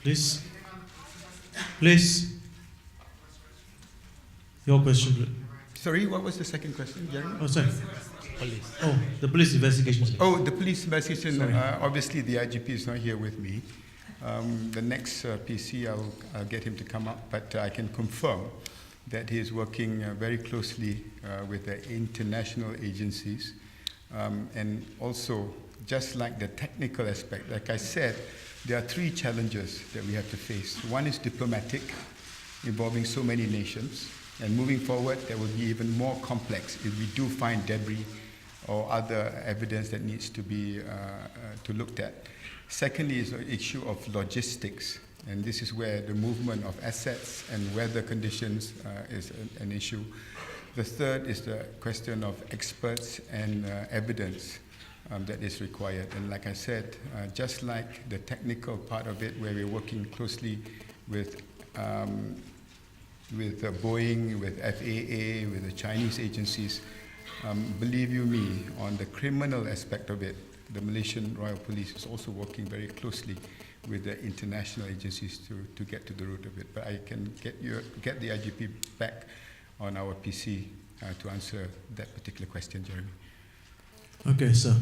Please. Please. Your question, please. Sorry, what was the second question, Jeremy? Oh, sorry. Police. Oh, the police investigation. Oh, the police investigation. Sorry. Obviously, the IGP is not here with me. The next PC, I'll get him to come up, but I can confirm that he is working very closely with the international agencies. And also, just like the technical aspect, like I said, there are three challenges that we have to face. One is diplomatic, involving so many nations. And moving forward, that will be even more complex if we do find debris or other evidence that needs to be looked at. Secondly is the issue of logistics, and this is where the movement of assets and weather conditions is an issue. The third is the question of experts and evidence that is required. And like I said, just like the technical part of it, where we're working closely with Boeing, with FAA, with the Chinese agencies, believe you me, on the criminal aspect of it, the Malaysian Royal Police is also working very closely with the international agencies to get to the root of it. But I can get the IGP back on our PC to answer that particular question, Jeremy. Okay, sir.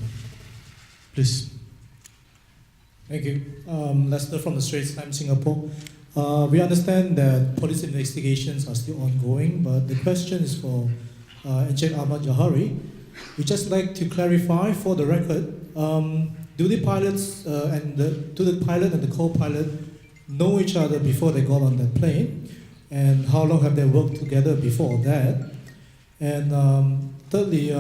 Please. Thank you. Lester from the Straits Times, Singapore. We understand that police investigations are still ongoing, but the question is for Encik Ahmad Johari. We'd just like to clarify for the record, do the pilots do the pilot and the co-pilot know each other before they got on that plane? And how long have they worked together before that? And thirdly,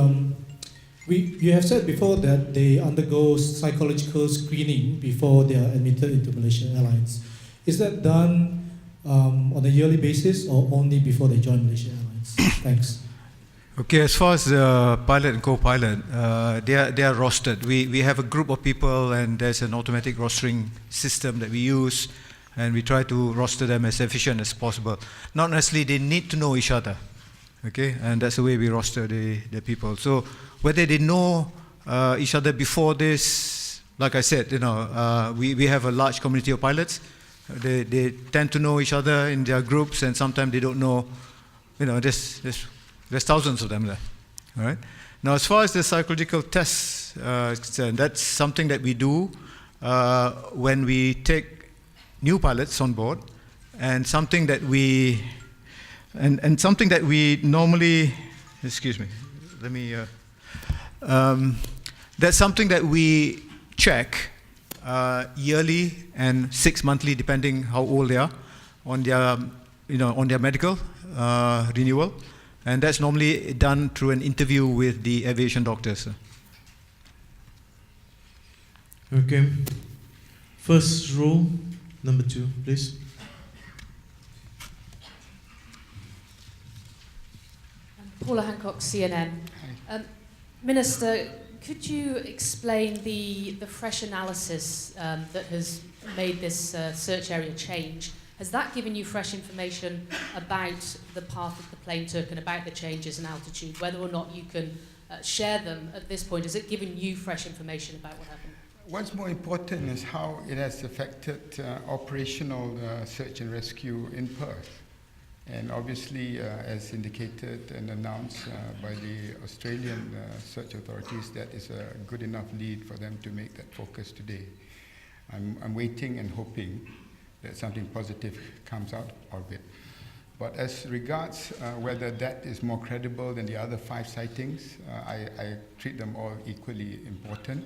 you have said before that they undergo psychological screening before they are admitted into Malaysian Airlines. Is that done on a yearly basis or only before they join Malaysian Airlines? Thanks. Okay, as far as the pilot and co-pilot, they are rostered. We have a group of people, and there's an automatic rostering system that we use, and we try to roster them as efficient as possible. Not necessarily they need to know each other, okay, and that's the way we roster the people. So whether they know each other before this, like I said, we have a large community of pilots. They tend to know each other in their groups, and sometimes they don't know. There's thousands of them there. All right. Now, as far as the psychological tests, that's something that we do when we take new pilots on board, and something that we normally. Excuse me. Let me. That's something that we check yearly and 6 monthly, depending how old they are, on their medical renewal, and that's normally done through an interview with the aviation doctors. Okay. First row, number 2, please. Paula Hancock, CNN. Minister, could you explain the fresh analysis that has made this search area change? Has that given you fresh information about the path that the plane took and about the changes in altitude? Whether or not you can share them at this point, has it given you fresh information about what happened? What's more important is how it has affected operational search and rescue in Perth. And obviously, as indicated and announced by the Australian search authorities, that is a good enough lead for them to make that focus today. I'm waiting and hoping that something positive comes out of it. But as regards whether that is more credible than the other 5 sightings, I treat them all equally important,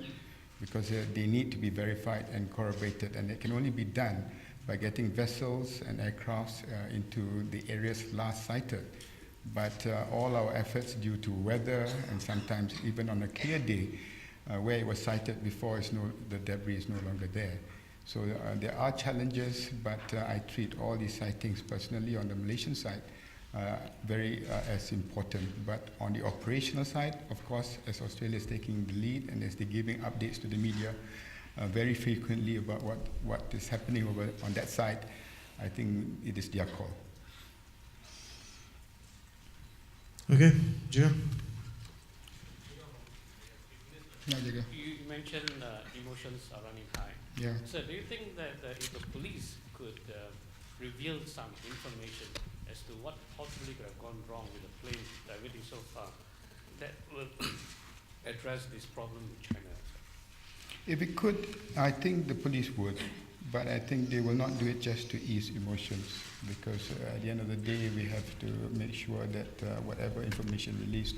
because they need to be verified and corroborated, and it can only be done by getting vessels and aircrafts into the areas last sighted. But all our efforts, due to weather and sometimes even on a clear day, where it was sighted before, the debris is no longer there. So there are challenges, but I treat all these sightings personally on the Malaysian side very as important. But on the operational side, of course, as Australia is taking the lead and as they're giving updates to the media very frequently about what is happening over on that side, I think it is their call. Okay, Jia. You mentioned emotions are running high. Yeah. So do you think that if the police could reveal some information as to what possibly could have gone wrong with the plane diverting so far, that will address this problem in China. If it could, I think the police would, but I think they will not do it just to ease emotions, because at the end of the day, we have to make sure that whatever information released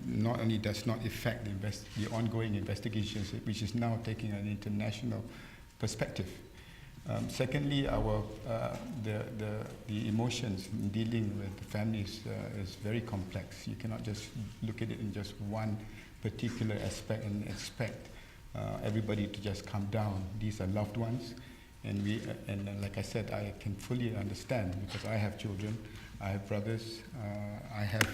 not only does not affect the ongoing investigations, which is now taking an international perspective. Secondly, the emotions in dealing with the families is very complex. You cannot just look at it in just one particular aspect and expect everybody to just calm down. These are loved ones, and like I said, I can fully understand, because I have children, I have brothers, I have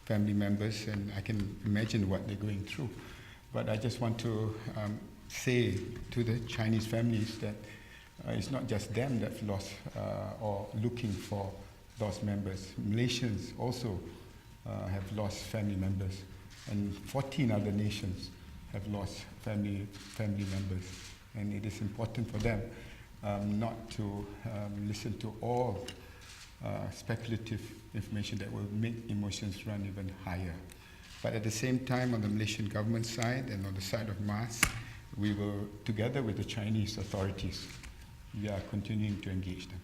family members, and I can imagine what they're going through. But I just want to say to the Chinese families that it's not just them that lost or looking for lost members. Malaysians also have lost family members, and 14 other nations have lost family members. And it is important for them not to listen to all speculative information that will make emotions run even higher. But at the same time, on the Malaysian government side and on the side of MAS, we will, together with the Chinese authorities, we are continuing to engage them.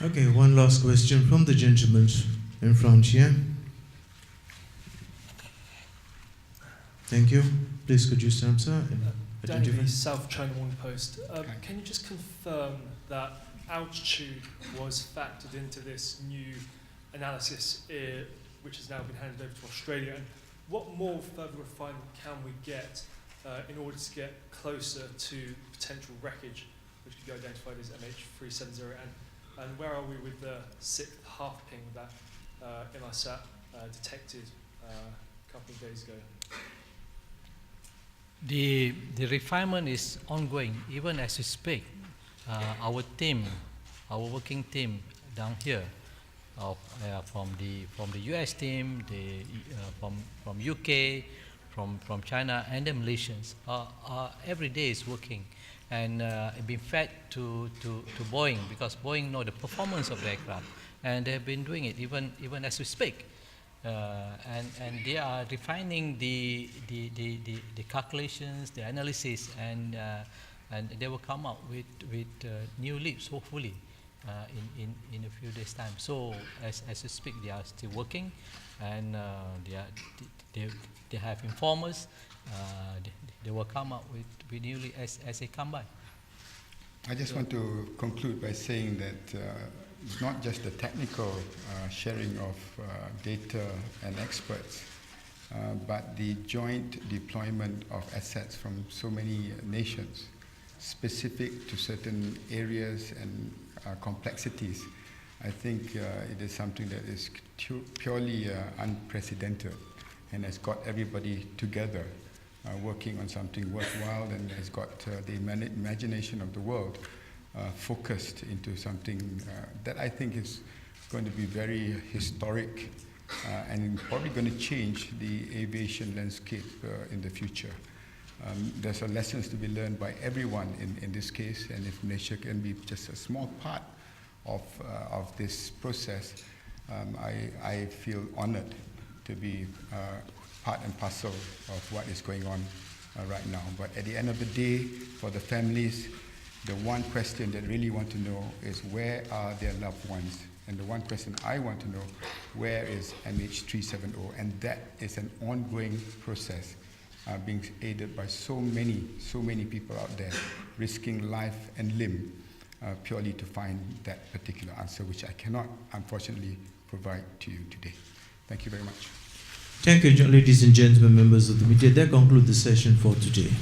Okay, one last question from the gentleman in front here. Thank you. Please could you stand, sir? Danny Lee, South China Morning Post. Can you just confirm that altitude was factored into this new analysis, which has now been handed over to Australia? And what more further refinement can we get in order to get closer to potential wreckage, which could be identified as MH370? And where are we with the 6th half ping that MISAT detected a couple of days ago? The refinement is ongoing, even as we speak. Our team, our working team down here, from the US team, from UK, from China, and the Malaysians, every day is working, and being fed to Boeing, because Boeing know the performance of the aircraft, and they have been doing it even as we speak. And they are refining the calculations, the analysis, and they will come out with new leaps, hopefully, in a few days' time. So as we speak, they are still working, and they have informers. They will come out with new leaps as they come by. I just want to conclude by saying that it's not just the technical sharing of data and experts, but the joint deployment of assets from so many nations, specific to certain areas and complexities. I think it is something that is purely unprecedented, and has got everybody together working on something worthwhile, and has got the imagination of the world focused into something that I think is going to be very historic and probably going to change the aviation landscape in the future. There's a lessons to be learned by everyone in this case, and if Malaysia can be just a small part of this process, I feel honored to be part and parcel of what is going on right now. But at the end of the day, for the families, the one question that really want to know is, where are their loved ones? And the one question I want to know, where is MH370? And that is an ongoing process, being aided by so many people out there, risking life and limb purely to find that particular answer, which I cannot, unfortunately, provide to you today. Thank you very much. Thank you, ladies and gentlemen, members of the media. That concludes the session for today.